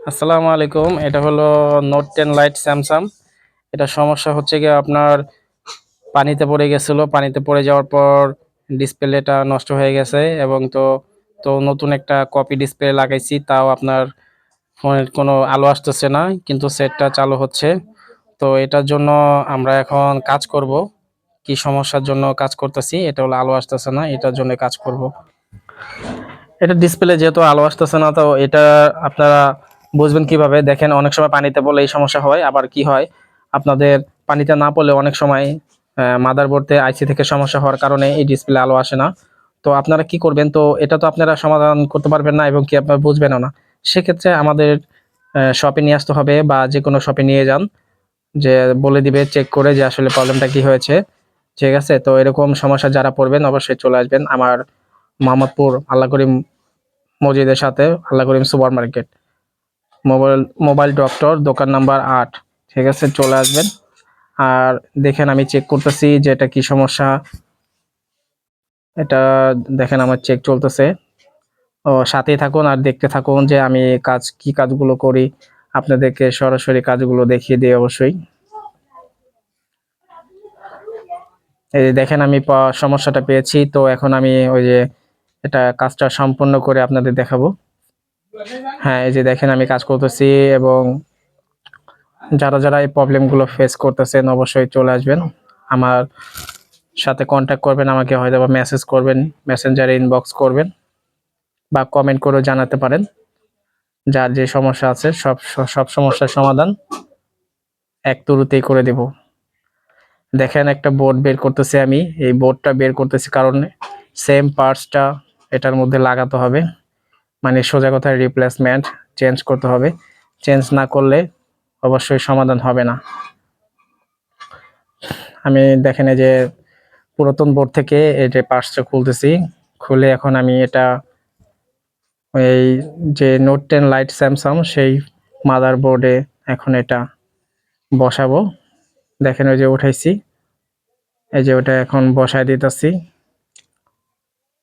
আসসালামু আলাইকুম। এটা হলো নোট 10 লাইট স্যামসাং। এটা সমস্যা হচ্ছে গিয়ে আপনার পানিতে পড়ে গেছিল। পানিতে পড়ে যাওয়ার পর ডিসপ্লেটা নষ্ট হয়ে গেছে এবং তো নতুন একটা কপি ডিসপ্লে লাগাইছি, তাও আপনার ফোনের কোনো আলো আসতেছে না, কিন্তু সেটটা চালু হচ্ছে। তো এটার জন্য আমরা এখন কাজ করব। কি সমস্যার জন্য কাজ করতেছি, এটা হলো আলো আসতেছে না, এটার জন্য কাজ করব। এটা ডিসপ্লে যেহেতু আলো আসতেছে না, তো এটা আপনারা বুঝবেন কিভাবে? দেখেন, অনেক সময় পানিতে পড়লে এই সমস্যা হয়। আবার কি হয়, আপনাদের পানিতে না পড়লে অনেক সময় মাদারবোর্ডে আইসি থেকে সমস্যা হওয়ার কারণে এই ডিসপ্লে আলো আসে না। তো আপনারা কি করবেন? তো এটা তো আপনারা সমাধান করতে পারবেন না এবং কি আপনারা বুঝবেনও না। সেক্ষেত্রে আমাদের শপে নিয়ে আসতে হবে, বা যে কোনো শপে নিয়ে যান, যে বলে দিবে চেক করে যে আসলে প্রবলেমটা কি হয়েছে। ঠিক আছে? তো এরকম সমস্যা যারা পড়বেন অবশ্যই চলে আসবেন আমার মোহাম্মদপুর আল্লাহ করিম মসজিদের সাথে Allah Karim super market, mobile mobile doctor, দোকান নাম্বার 8। ঠিক আছে, চলে আসবেন। আর দেখেন, আমি চেক করতেছি যে এটা কি সমস্যা। এটা দেখেন, আমার চেক চলতেছে। ও, সাথেই থাকুন আর দেখতে থাকুন যে আমি কি কাজগুলো করি, আপনাদেরকে সরাসরি কাজগুলো দেখিয়ে দিই অবশ্যই। এই যে দেখেন, আমি সমস্যাটা পেয়েছি, তো এখন আমি ওই যে এটা কাজটা সম্পূর্ণ করে আপনাদের দেখাবো। হ্যাঁ, এই যে দেখেন, আমি কাজ করতেছি। এবং যারা যারা এই প্রবলেমগুলো ফেস করতেছেন অবশ্যই চলে আসবেন, আমার সাথে কন্ট্যাক্ট করবেন, আমাকে হয়তো বা মেসেজ করবেন, মেসেঞ্জারে ইনবক্স করবেন, বা কমেন্ট করে জানাতে পারেন। যার যে সমস্যা আছে সব সব সমস্যার সমাধান এক তুরুতেই করে দেব। দেখেন, একটা বোর্ড বের করতেছি আমি। এই বোর্ডটা বের করতেছি কারণ সেম পার্টসটা এটার মধ্যে লাগাতে হবে, মানে সোজা কথায় রিপ্লেসমেন্ট, চেঞ্জ করতে হবে। চেঞ্জ না করলে অবশ্যই সমাধান হবে না। আমি দেখেন, এই যে পুরাতন বোর্ড থেকে এই যে পার্টসটা খুলতেছি। খুলে এখন আমি এটা এই যে নোট 10 লাইট স্যামসাং সেই মাদার বোর্ডে এখন এটা বসাবো। দেখেন, ওই যে উঠাইছি, এই যে ওটা এখন বসায় দিতেছি।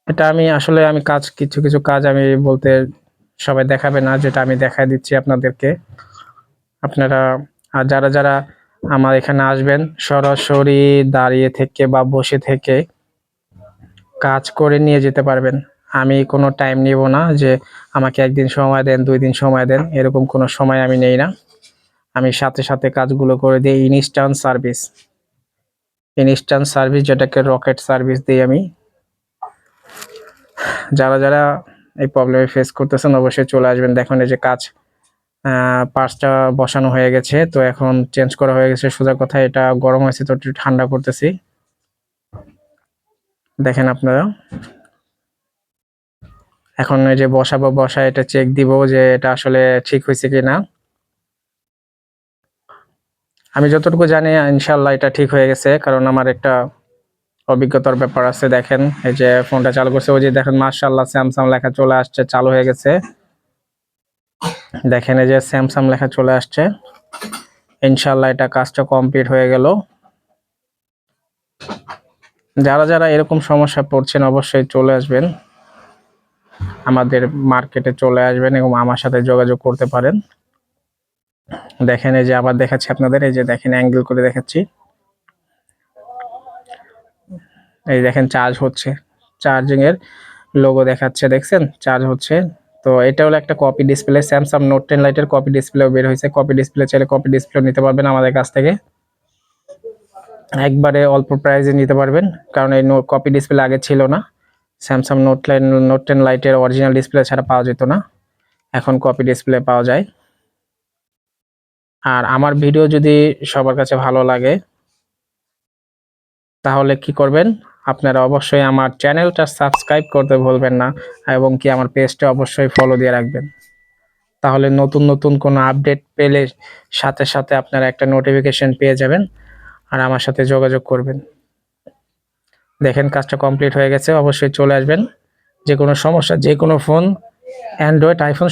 এটা আমি আসলে কিছু কিছু কাজ আমি বলতে সবাই দেখাবে না, যেটা আমি দেখাই দিচ্ছি আপনাদেরকে। আপনারা আর যারা যারা আমার এখানে আসবেন, সরাসরি দাঁড়িয়ে থেকে বা বসে থেকে কাজ করে নিয়ে যেতে পারবেন। আমি কোনো টাইম নিব না যে আমাকে একদিন সময় দেন, 2 দিন সময় দেন, এরকম কোনো সময় আমি নেই না। আমি সাথে সাথে কাজগুলো করে দিই। ইনস্ট্যান্ট সার্ভিস, যেটাকে রকেট সার্ভিস দিই আমি। যারা যারা এই প্রবলেমে ফেস করতেছেন অবশ্যই চলে আসবেন। দেখুন, এই যে পার্টসটা বসানো হয়ে গেছে, তো এখন চেঞ্জ করা হয়ে গেছে। সোজা কথা, এটা গরম হয়েছে, তো একটু ঠান্ডা করতেছি। দেখেন আপনারা, এখন এই যে বসায় এটা চেক দিব যে এটা আসলে ঠিক হয়েছে কিনা। আমি যতটুকু জানি ইনশাল্লাহ এটা ঠিক হয়ে গেছে, কারণ আমার একটা অভিজ্ঞতার ব্যাপার আছে। দেখেন, এই যে ফোনটা চালু করছে, ওই যে দেখেন মাশাআল্লাহ স্যামসাং লেখা চলে আসছে, চালু হয়ে গেছে। দেখেন, এই যে স্যামসাং লেখা চলে আসছে। ইনশাল্লাহ এটা কাজটা কমপ্লিট হয়ে গেল। যারা যারা এরকম সমস্যা পড়ছেন অবশ্যই চলে আসবেন, আমাদের মার্কেটে চলে আসবেন এবং আমার সাথে যোগাযোগ করতে পারেন। দেখেন, এই যে আবার দেখাচ্ছি আপনাদের, এই যে দেখেন অ্যাঙ্গেল করে দেখাচ্ছি। এই দেখেন চার্জ হচ্ছে, চার্জিং এর লোগো দেখাচ্ছে, দেখছেন চার্জ হচ্ছে। তো এটা হলো একটা কপি ডিসপ্লে, স্যামসাং নোট 10 লাইটের কপি ডিসপ্লেও বের হয়েছে। কপি ডিসপ্লে চাইলে কপি ডিসপ্লে নিতে পারবেন আমাদের কাছ থেকে, একবারে অল্প প্রাইসে নিতে পারবেন। কারণ এই কপি ডিসপ্লে আগে ছিল না। স্যামসাং নোট 10 লাইটের অরিজিনাল ডিসপ্লে ছাড়া পাওয়া যেত না, এখন কপি ডিসপ্লে পাওয়া যায়। আর আমার ভিডিও যদি সবার কাছে ভালো লাগে, তাহলে কি করবেন? আপনারা অবশ্যই আমার চ্যানেলটা সাবস্ক্রাইব করতে ভুলবেন না, এবং কি আমার পেজটা অবশ্যই ফলো দিয়ে রাখবেন। তাহলে নতুন নতুন কোনো আপডেট পেলে সাথে সাথে আপনারা একটা নোটিফিকেশন পেয়ে যাবেন, আর আমার সাথে যোগাযোগ করবেন। দেখেন, কাজটা কমপ্লিট হয়ে গেছে। অবশ্যই চলে আসবেন। যে কোনো সমস্যা, যে কোনো ফোন, অ্যান্ড্রয়েড, আইফোন